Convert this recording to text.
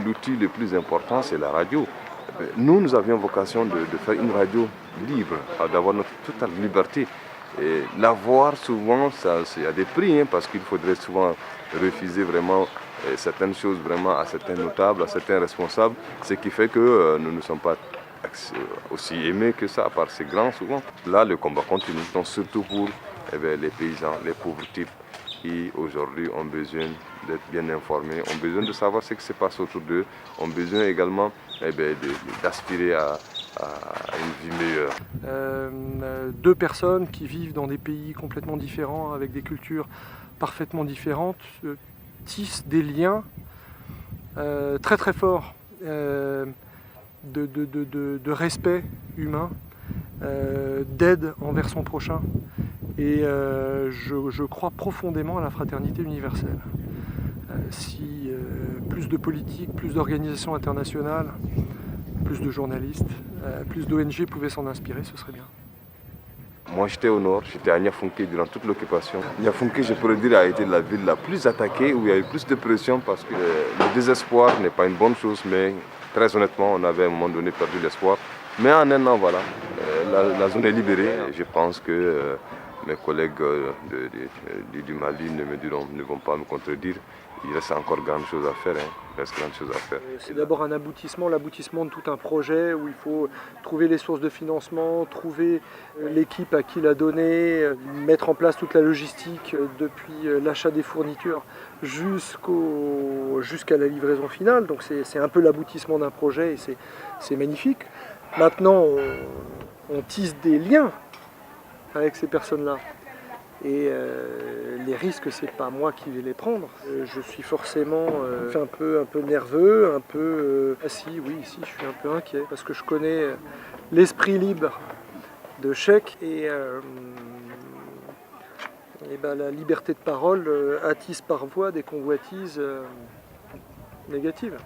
L'outil le plus important, c'est la radio. Nous avions vocation de faire une radio libre, d'avoir notre totale liberté. Et l'avoir souvent, il y a des prix, parce qu'il faudrait souvent refuser vraiment certaines choses vraiment à certains notables, à certains responsables, ce qui fait que nous ne sommes pas aussi aimés que ça par ces grands souvent. Là, le combat continue, donc surtout pour les paysans, les pauvres types qui aujourd'hui ont besoin d'être bien informés, ont besoin de savoir ce qui se passe autour d'eux, ont besoin également d'aspirer à une vie meilleure. Deux personnes qui vivent dans des pays complètement différents, avec des cultures parfaitement différentes, tissent des liens très très forts de respect humain, d'aide envers son prochain. Et je crois profondément à la fraternité universelle. Si plus de politiques, plus d'organisations internationales, plus de journalistes, plus d'ONG pouvaient s'en inspirer, ce serait bien. Moi j'étais au nord, j'étais à Niafunké durant toute l'occupation. Niafunké, je pourrais dire, a été la ville la plus attaquée, où il y a eu plus de pression parce que le désespoir n'est pas une bonne chose, mais très honnêtement, on avait à un moment donné perdu l'espoir. Mais en un an, voilà, la zone est libérée. Je pense que mes collègues du Mali ne vont pas me contredire. Il reste encore grande chose à faire. C'est d'abord un aboutissement, l'aboutissement de tout un projet où il faut trouver les sources de financement, trouver l'équipe à qui la donner, mettre en place toute la logistique depuis l'achat des fournitures jusqu'à la livraison finale. Donc c'est un peu l'aboutissement d'un projet et c'est magnifique. Maintenant, on tisse des liens avec ces personnes-là. Et les risques, c'est pas moi qui vais les prendre. Je suis forcément un peu nerveux, un peu... oui, je suis un peu inquiet, parce que je connais l'esprit libre de Cheikh et la liberté de parole attise par voie des convoitises négatives.